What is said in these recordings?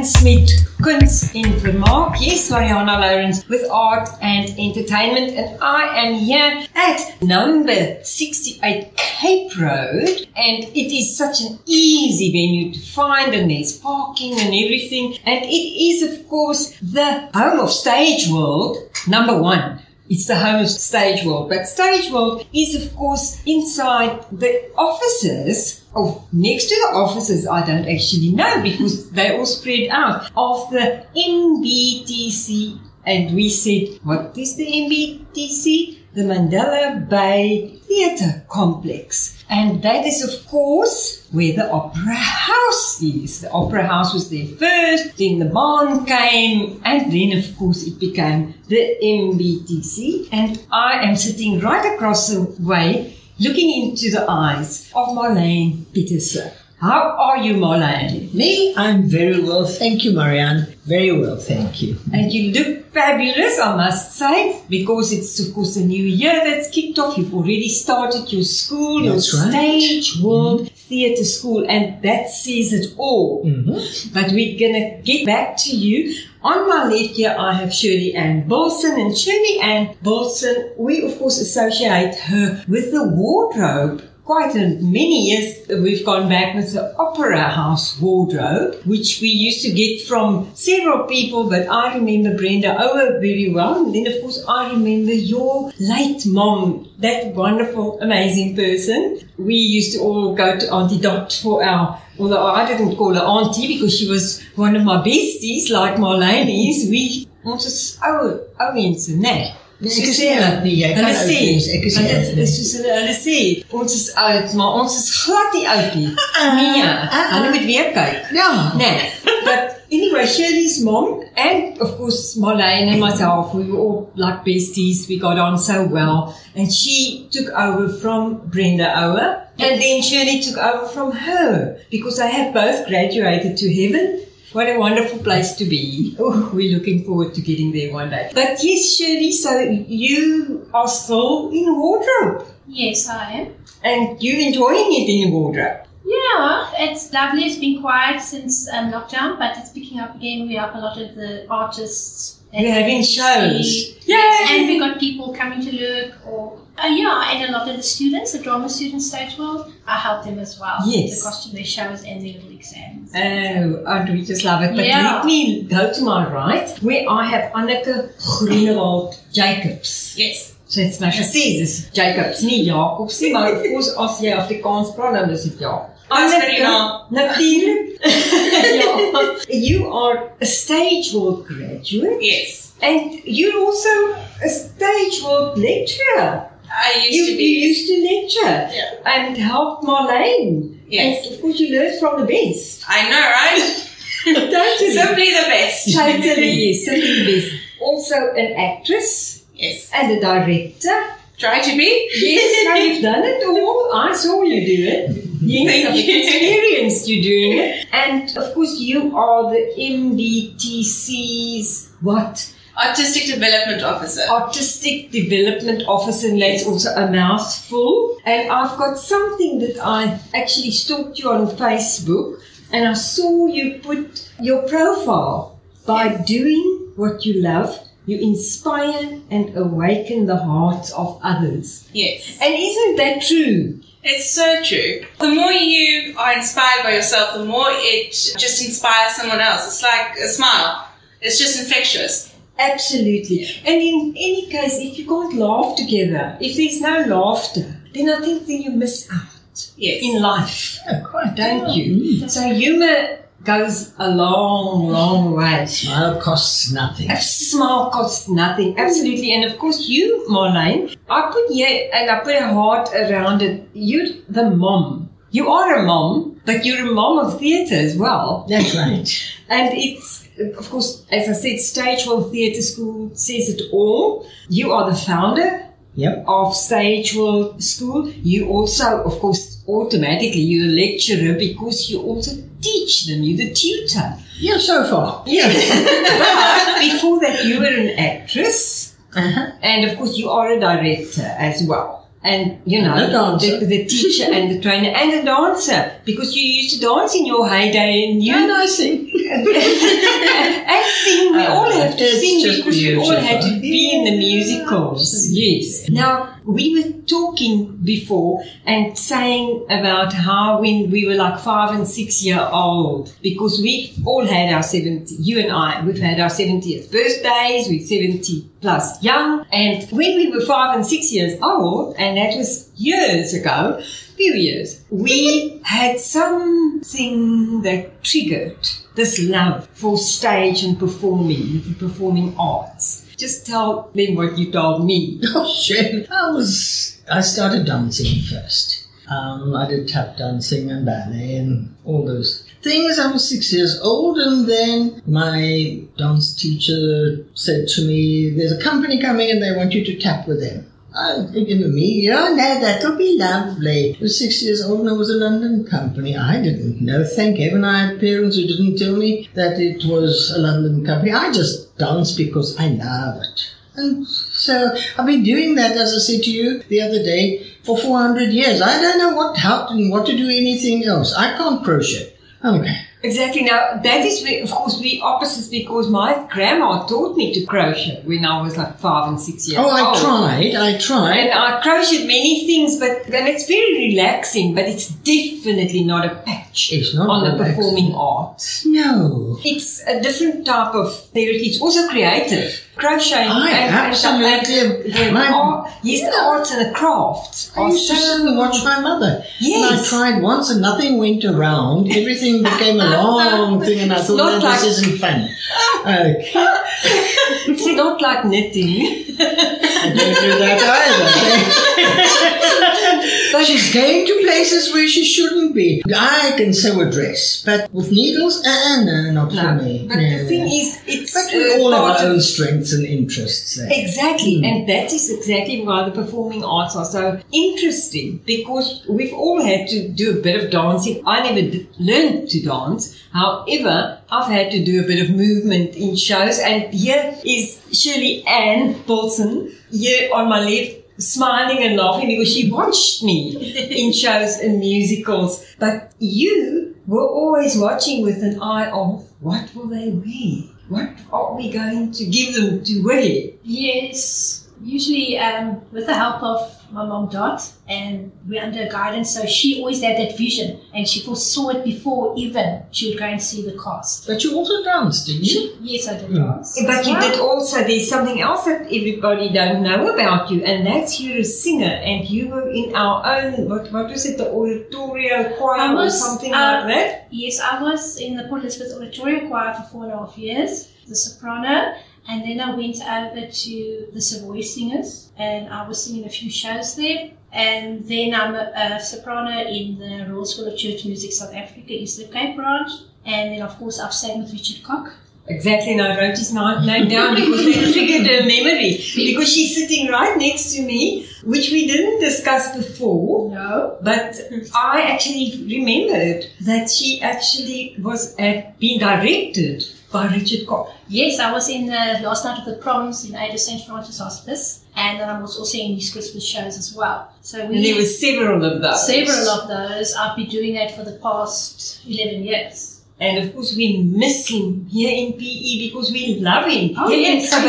Kuns met Kuns in Vermaak. Yes, Marianah Lourens with art and entertainment, and I am here at number 68 Cape Road, and it is such an easy venue to find, and there's parking and everything, and it is of course the home of Stageworld, number 1. It's the home of Stageworld, but Stageworld is of course inside the offices, or next to the offices, I don't actually know because they're all spread out, of the MBTC. And we said, what is the MBTC? The Mandela Bay Theatre Complex. And that is of course where the Opera House is. The Opera House was there first, then the barn came, and then of course it became the MBTC. And I am sitting right across the way, looking into the eyes of Marlene Pieterse. How are you, Marlene? Me? I'm very well, thank you, Marianne. Very well, thank you. And you look fabulous, I must say, because it's of course a new year that's kicked off. You've already started your school, That's your right. Stageworld Theatre School, and that says it all. But we're going to get back to you. On my left here, I have Shirley-Ann Bilson, and Shirley-Ann Bilson, we of course associate her with the wardrobe. Quite many years we've gone back with the Opera House wardrobe, which we used to get from several people, but I remember Brenda Ower very well. And then of course I remember your late mom, that wonderful, amazing person. We used to all go to Auntie Dot for our, although I didn't call her auntie because she was one of my besties like Marlene is. Ons is oude mense, nee. Ek sê dit nie, jy kan oud wees, ek sê dit nie. Soos hulle sê, ons is oud, maar ons is glad nie oud nie. Nee, hulle moet weer kyk. Ja. Nee, but anyway, Shirley's mom, and of course Marlene and myself, we were all like besties, we got on so well, and she took over from Brenda Ower, and then Shirley took over from her, because they have both graduated to heaven. What a wonderful place to be. Oh, we're looking forward to getting there one day. But yes, Shirley, so you are still in wardrobe. Yes, I am. And you're enjoying it in wardrobe. Yeah, it's lovely. It's been quiet since lockdown, but it's picking up again. We have a lot of the artists. We're having shows. Yes, and we got people coming to look, or and a lot of the students, the drama students, Stageworld, I help them as well. Yes. The costume, their shows, and their little exams. Oh, and we just love it. But Yeah. let me go to my right, where I have Anneke Groenewald Jacobs. Yes. So it's my gesê, dis Jacobs, nie Jacobs nie, maar of course as jy Afrikaans praat, dan is dit ja. Anneke, natuurlijk. Ja. You are a Stageworld graduate. Yes. And you're also a Stageworld lecturer. I used You to be. used to lecture Yeah. and help Marlene. Yes. And of course you learned from the best. I know, right? Totally. Simply the best. Totally, yes, simply the best. Also an actress Yes. and a director. Try to be. Yes, now you've done it all. I saw you do it. Yes, I've Thank you. experienced you doing it. And of course you are the MBTC's what? Artistic Development Officer. Artistic Development Officer, and that's also a mouthful. And I've got something that I actually stalked you on Facebook, and I saw you put your profile. By doing what you love, you inspire and awaken the hearts of others. Yes. And isn't that true? It's so true. The more you are inspired by yourself, the more it just inspires someone else. It's like a smile. It's just infectious. Absolutely. And in any case, if you can't laugh together, if there's no laughter, then I think then you miss out Yes. in life. Oh, quite. Don't you? So humour goes a long, long way. Smile costs nothing. A smile costs nothing. Absolutely. And of course you, Marlene, I put here and I put a heart around it. You're the mom. You are a mom, but you're a mom of theatre as well. That's right. And it's, of course, as I said, Stageworld Theatre School says it all. You are the founder Yep. of Stageworld School. You also, of course, automatically, you're a lecturer because you also teach them. You're the tutor. Yeah, so far. Yes. But before that, you were an actress. Uh-huh. And, of course, you are a director as well. And, you know, the teacher and the trainer and the dancer, because you used to dance in your heyday and you... And I sing. and sing, we all have to sing because we all had to be in the musicals. Yes. Now, we were talking before and saying about how when we were like 5 and 6 years old, because we've all had our 70, you and I, we've had our 70th birthdays, we're 70 plus young, and when we were 5 and 6 years old, and that was years ago, few years, we had something that triggered this love for stage and performing arts. Just tell them what you told me. Oh, shit. I started dancing first. I did tap dancing and ballet and all those things. I was 6 years old, and then my dance teacher said to me, there's a company coming and they want you to tap with them. No, that'll be lovely. I was 6 years old and I was a London company. I didn't know. Thank heaven I had parents who didn't tell me that it was a London company. I just danced because I love it. And so I've been doing that, as I said to you the other day, for 400 years. I don't know what to do anything else. I can't crochet. Okay. Exactly. Now, that is, of course, we opposites, because my grandma taught me to crochet when I was like 5 and 6 years old. I tried. And I crocheted many things, and it's very relaxing, but it's definitely not a patch it's not on relaxing. The performing arts. No. It's a different type of therapy. It's also creative. Crocheting absolutely. The arts and the crafts. I used to sit and watch my mother. Yes. And I tried once and nothing went around. Everything became a long thing, and I thought, no, this isn't fun. Okay. It's not like knitting. I don't do that either. But she's going to places where she shouldn't be. I can sew a dress, but with needles, no, not for me. But the thing is, it's... But we all have our own strengths and interests there. Exactly, and that is exactly why the performing arts are so interesting, because we've all had to do a bit of dancing. I never learned to dance. However, I've had to do a bit of movement in shows, and here is Shirley-Ann Bilson, here on my left, smiling and laughing because she watched me in shows and musicals. But you were always watching with an eye of, what will they wear? What are we going to give them to wear? Yes, usually with the help of my mom Dot, and we're under guidance, so she always had that vision, and she foresaw it before even she would go and see the cast. But you also danced, didn't you? Yes, I did dance. But you did also, there's something else that everybody don't know about you, and that's you're a singer, and you were in our own, what was it, the oratorio choir or something like that? Yes, I was in the Port Elizabeth Oratorio Choir for 4.5 years, the soprano. And then I went over to the Savoy Singers, and I was singing a few shows there. And then I'm a soprano in the Royal School of Church Music South Africa, Eastern Cape branch. And then, of course, I've sang with Richard Koch. Exactly, and I wrote his name down because they triggered her memory. Because she's sitting right next to me, which we didn't discuss before. No. But I actually remembered that she actually was being directed by Richard Koch. Yes, I was in the last night of the proms in Ada St. Francis Hospice, and then I was also in these Christmas shows as well. So and there were several of those. Several of those. I've been doing that for the past 11 years. And of course we miss him here in PE because we love him. Oh, here yes. in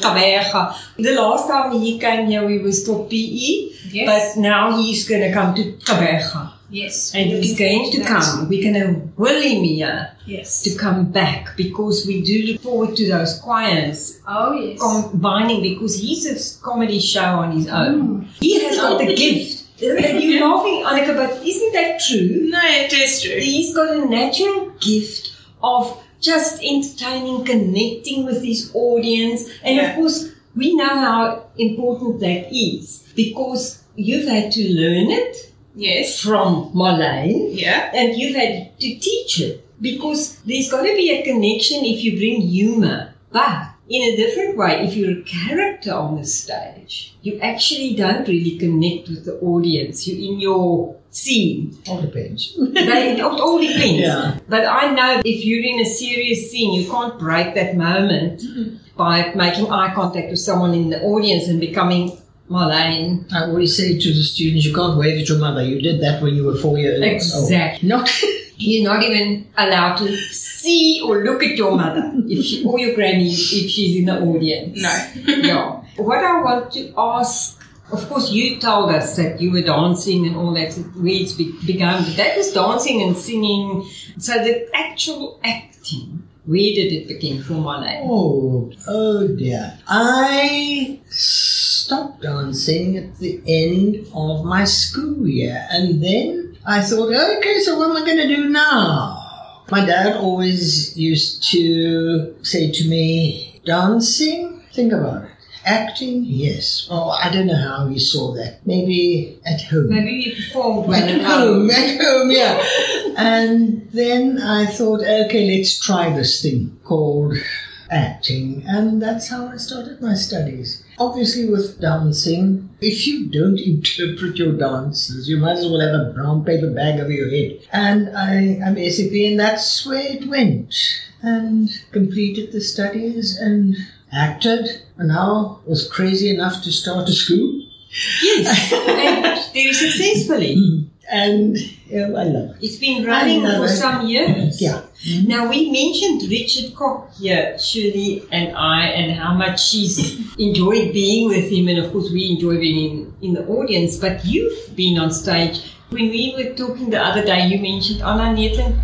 Kaberga. The last time he came here we were still PE, yes. But now he's going to come to Kaberga. Yes. And he's going to come. We're going to will him here to come back, because we do look forward to those choirs. Oh, yes. Combining, because he's a comedy show on his own. He has got the gift. You're laughing, Anneke, but isn't that true? No, it is true. He's got a natural gift of just entertaining, connecting with his audience. And of course, we know how important that is, because you've had to learn it. Yes. From Marlene. Yeah. And you've had to teach it, because there's got to be a connection if you bring humor. But in a different way, if you're a character on the stage, you actually don't really connect with the audience. You're in your scene. All depends. It all depends. Yeah. But I know if you're in a serious scene, you can't break that moment by making eye contact with someone in the audience and becoming Marlene. I always say to the students, you can't wave at your mother. You did that when you were 4 years old. Exactly. Not You're not even allowed to see or look at your mother or your granny if she's in the audience. No. Yeah. What I want to ask, of course, you told us that you were dancing and all that, where it's begun, but that was dancing and singing. So the actual acting, where did it begin for Marlene? Oh dear. I stopped dancing at the end of my school year, and then I thought, okay, so what am I going to do now? My dad always used to say to me, dancing, think about it. Acting, yes. Oh, I don't know how he saw that. Maybe at home. Maybe you performed well At home, yeah. And then I thought, okay, let's try this thing called acting. And that's how I started my studies. Obviously with dancing, if you don't interpret your dances, you might as well have a brown paper bag over your head. And I'm SCP, and that's where it went. And completed the studies and acted, and now was crazy enough to start a school. Yes, and very successfully. And I love it. It's been running for some years. Yeah. Now, we mentioned Richard Koch here, Shirley and I, and how much she's enjoyed being with him, and of course we enjoy being in the audience, but you've been on stage. When we were talking the other day, you mentioned Anna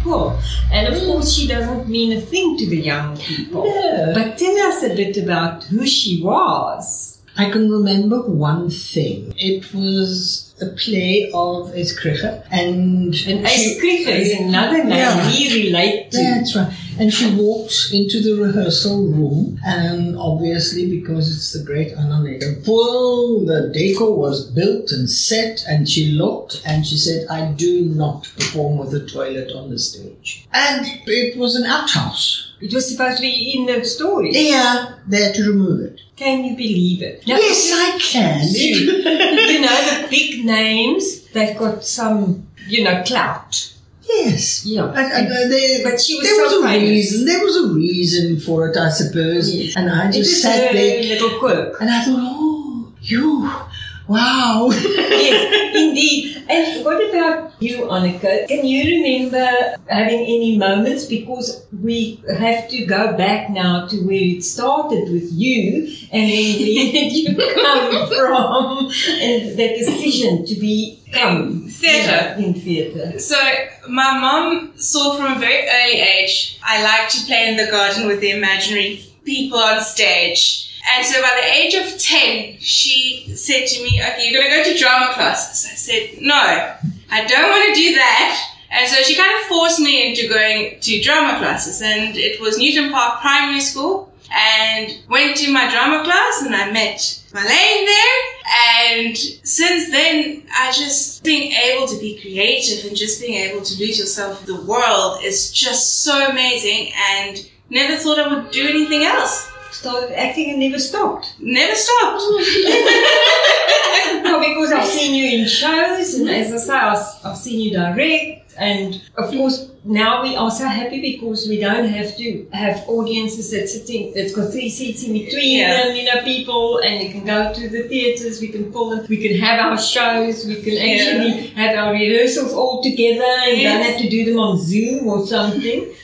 Pool, and of course she doesn't mean a thing to the young people. No. But tell us a bit about who she was. I can remember one thing. It was a play of Ace Krige, and Ace Krige is another name we relate to. That's right. And she walked into the rehearsal room, and obviously because it's the great Anneke Groenewald, the decor was built and set, and she looked and she said, I do not perform with a toilet on the stage. And it was an outhouse. It was supposed to be in the story. Yeah, they had to remove it. Can you believe it? Now, yes, I can. You know, the big names, they've got some, clout. Yes. Yeah. But she was so famous. There was a reason for it, I suppose. Yes. And I just sat there. Little quirk. And I thought, oh, you. Wow. Yes, indeed. And what about you, Anneke? Can you remember having any moments? Because we have to go back now to where it started with you, and then where did you come from, and the decision to become theatre. In theatre. So my mom saw from a very early age I liked to play in the garden with the imaginary people on stage. And so by the age of 10, she said to me, okay, you're going to go to drama classes. I said, no, I don't want to do that. And so she kind of forced me into going to drama classes. And it was Newton Park Primary School. And went to my drama class and I met Marlene there. And since then, I just being able to be creative and just being able to lose yourself in the world is just so amazing. And never thought I would do anything else. Started acting and never stopped. Never stopped. No, because I've seen you in shows, and as I say, I've seen you direct, and of course now we are so happy because we don't have to have audiences that's got 3 seats in between them, people, and you can go to the theatres, we can pull them, we can have our shows, we can actually have our rehearsals all together, and don't have to do them on Zoom or something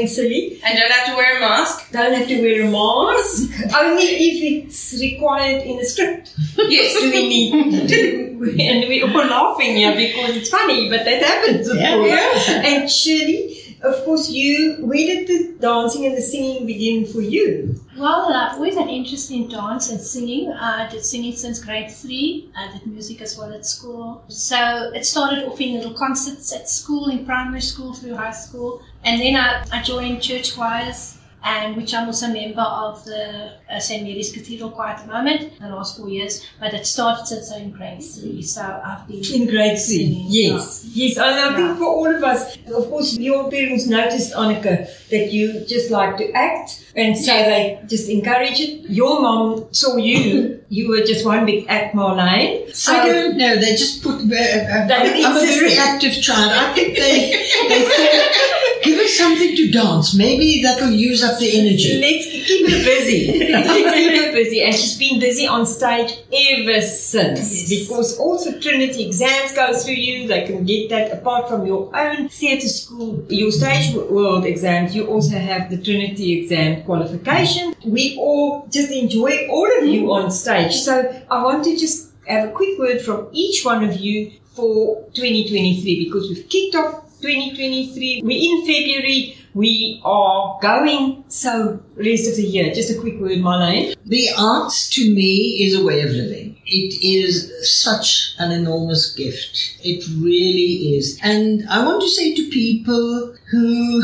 silly. And don't have to wear a mask. Don't have to wear a mask. Only if it's required in the script. Yes. Do we need to. And we're all laughing here because it's funny, but that happens, of course. Yeah. And Shirley, of course, where did the dancing and the singing begin for you? Well, I've always had interest in dance and singing. I did singing since grade 3. I did music as well at school. So it started off in little concerts at school, in primary school through high school. And then I joined church choirs, and which I'm also a member of the St. Mary's Cathedral Choir at the moment, the last 4 years. But it started since in grade 3, so I've been in grade 3. Singing. Yes, yes. And I think for all of us, of course, your parents noticed, Anneke, that you just like to act, and so they just encourage it. Your mom saw you. You were just one big act, Marlene. So I don't know. They just put. I'm a very active child. I think they thought. Give us something to dance. Maybe that will use up the energy. Let's keep her busy. Let's keep her busy. And she's been busy on stage ever since. Because also Trinity exams go through you. They can get that apart from your own theatre school, your Stageworld exams. You also have the Trinity exam qualification. We all just enjoy all of you on stage. So I want to just have a quick word from each one of you for 2023, because we've kicked off 2023. We're in February. We are going, so rest of the year. Just a quick word, Marlene. The arts to me is a way of living. It is such an enormous gift. It really is. And I want to say to people who...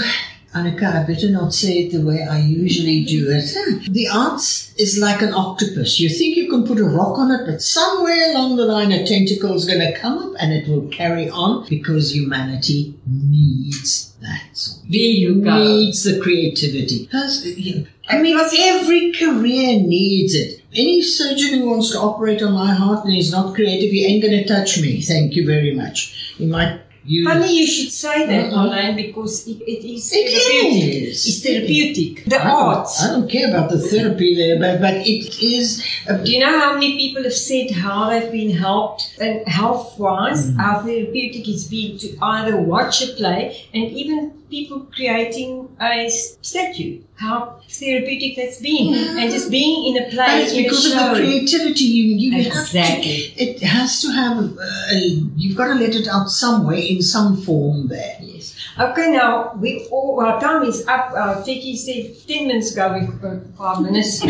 Anneke, I better not say it the way I usually do it. The arts is like an octopus. You think you can put a rock on it, but somewhere along the line a tentacle is going to come up and it will carry on, because humanity needs that. There you go. Needs the creativity. I mean, every career needs it. Any surgeon who wants to operate on my heart and is not creative, he ain't going to touch me. Thank you very much. He might... Funny you should say that, Marlene, because it is therapeutic. It's therapeutic. The arts. I don't care about the therapy there, but it is... Do you know how many people have said how they've been helped, and health-wise, how therapeutic it's been to either watch a play, and even people creating a statue, how therapeutic that's been, and just being in a play. But it's because of the creativity. You exactly. Have to, it has to have. You've got to let it out somewhere in some form there. Yes. Okay. Now our time is up. Teki said 10 minutes ago. We've got 5 minutes.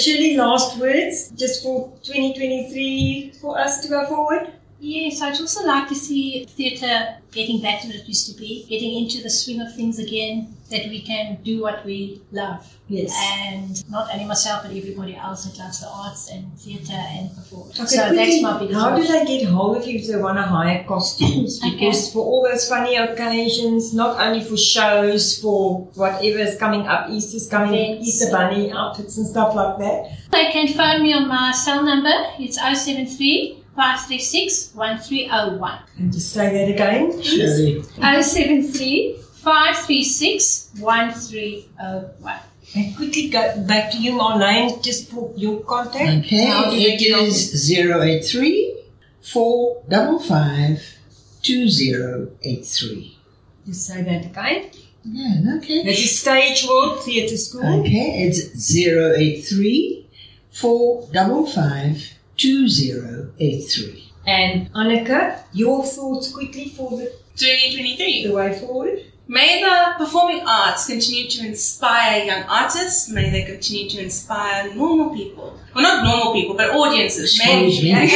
Shirley, last words just for 2023 for us to go forward. Yes, I'd also like to see theatre getting back to what it used to be, getting into the swing of things again, that we can do what we love. Yes. And not only myself, but everybody else that loves the arts and theatre and performance. Okay, so that's my biggest how wish. do they get hold of you if they want to hire costumes? Because for all those funny occasions, not only for shows, for whatever is coming up, Easter's coming, Events. Easter bunny outfits and stuff like that. They can phone me on my cell number. It's 073 536 1301. And just say that again, please. 073 536 1301. And quickly go back to you, Marlene, just for your contact. Okay, How do they it get hold of is 083 455 2083. Just say that again. Yeah, okay. That is Stageworld Theatre School. Okay, it's 083 455 2083. And Anneke, your thoughts quickly for the 2023. way forward? May the performing arts continue to inspire young artists. May they continue to inspire normal people. Well, not normal people, but audiences. Excuse me. The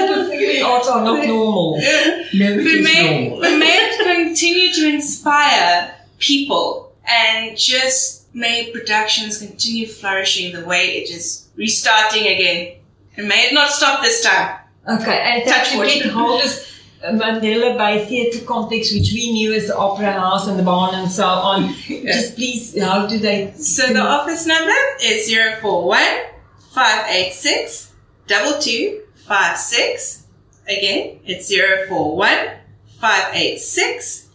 performing arts are not normal. No, it is normal. But may it continue to inspire people, and just may productions continue flourishing the way it is restarting again. And may it not stop this time. Okay, and Touch wood. to get hold of Mandela Bay Theatre Complex, which we knew as the Opera House and the Barn and so on. Just please, how do they... So the office number is 041 586 2256. Again, it's 041 586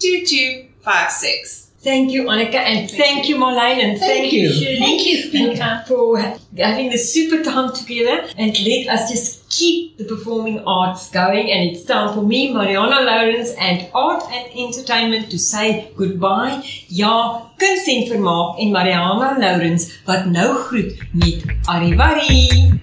2256. Thank you, Anneke, and thank you, Marlene, and thank you, Shirley. Thank you, Peter. For having this super time together, and let us just keep the performing arts going. And it's time for me, Marianah Lourens, and Art and Entertainment to say goodbye. Ja, Kuns en Vermaak en Marianah Lourens wat nou groet met Arrivari.